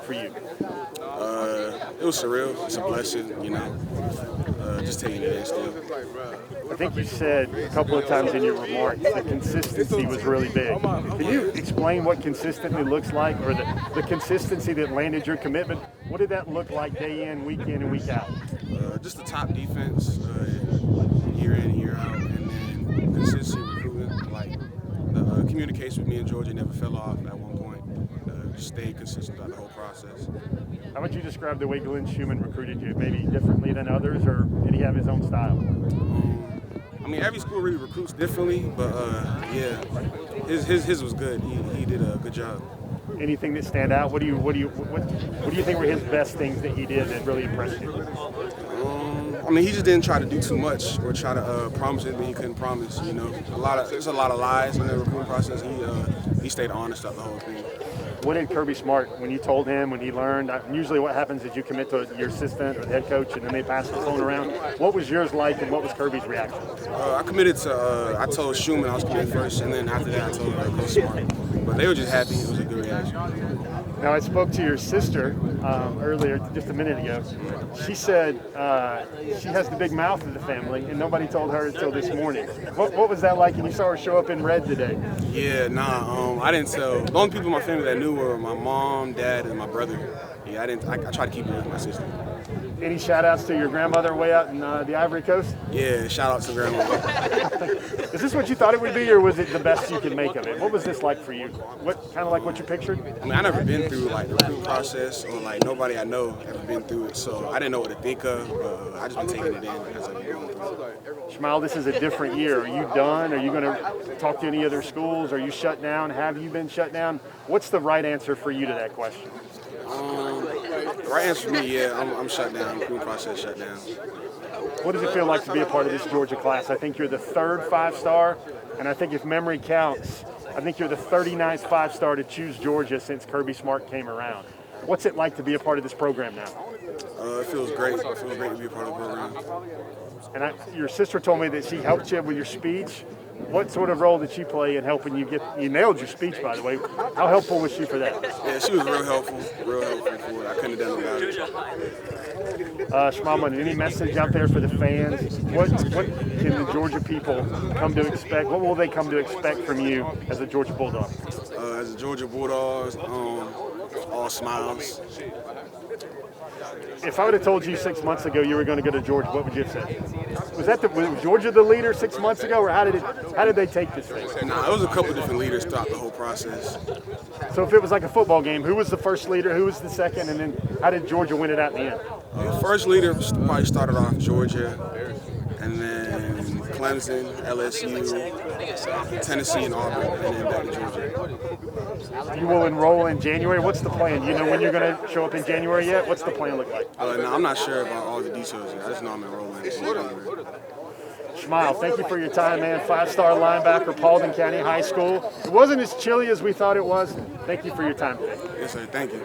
For you? It was surreal. It's a blessing, just taking it in still. I think you said a couple of times in your remarks that consistency was really big. Can you explain what consistently looks like, or the consistency that landed your commitment? What did that look like day in, and week out? Just the top defense, year in, year out, and then consistency recruiting. Like the communication with me and Georgia never fell off at one point. Just stayed consistent throughout the whole process. How would you describe the way Glenn Schumann recruited you? Maybe differently than others, or did he have his own style? Every school really recruits differently, but his was good. He did a good job. Anything that stand out? What do you think were his best things that he did that really impressed you? He just didn't try to do too much or try to promise anything he couldn't promise. There's a lot of lies in the recruiting process. He stayed honest throughout the whole thing. What did Kirby Smart, when you told him, when he learned? Usually what happens is you commit to your assistant or the head coach, and then they pass the phone around. What was yours like, and what was Kirby's reaction? I committed to, I told Schumann I was committed first, and then after that I told Kirby Smart. But they were just happy. It was a good reaction. Now, I spoke to your sister earlier, just a minute ago. She said she has the big mouth of the family, and nobody told her until this morning. What was that like when you saw her show up in red today? Yeah, I didn't tell. The only people in my family that knew were my mom, dad, and my brother. Yeah, I tried to keep it with my sister. Any shout-outs to your grandmother way out in the Ivory Coast? Yeah, shout-out to grandma. Is this what you thought it would be, or was it the best you could make of it? What was this like for you? Kind of like what you pictured? I never been through the recruiting process, or nobody I know ever been through it, so I didn't know what to think of. I just been taking it in because I've been going through it. Smael, this is a different year. Are you done? Are you going to talk to any other schools? Are you shut down? Have you been shut down? What's the right answer for you to that question? The right answer for me, I'm shut down. The recruiting process shut down. What does it feel like to be a part of this Georgia class? I think you're the third five-star, and I think if memory counts, I think you're the 39th five-star to choose Georgia since Kirby Smart came around. What's it like to be a part of this program now? It feels great. It feels great to be a part of the program. And your sister told me that she helped you with your speech. What sort of role did she play in helping you you nailed your speech, by the way. How helpful was she for that? Yeah, she was real helpful for it. I couldn't have done without it. Smael Mondon, any message out there for the fans? What can the Georgia people come to expect? What will they come to expect from you as a Georgia Bulldog? As a Georgia Bulldogs, all smiles. If I would have told you 6 months ago you were going to go to Georgia, what would you have said? Was Georgia the leader 6 months ago, or how did they take this thing? Nah, it was a couple different leaders throughout the whole process. So if it was like a football game, who was the first leader, who was the second, and then how did Georgia win it out in the end? First leader probably started off Georgia, and then Clemson, LSU, Tennessee, and Auburn, and then back to Georgia. You will enroll in January. What's the plan? You know when you're going to show up in January yet? What's the plan look like? No, I'm not sure about all the details yet. I just know I'm enrolling in January. Smael, thank you for your time, man. Five-star linebacker, Paulding County High School. It wasn't as chilly as we thought it was. Thank you for your time today. Yes, sir. Thank you.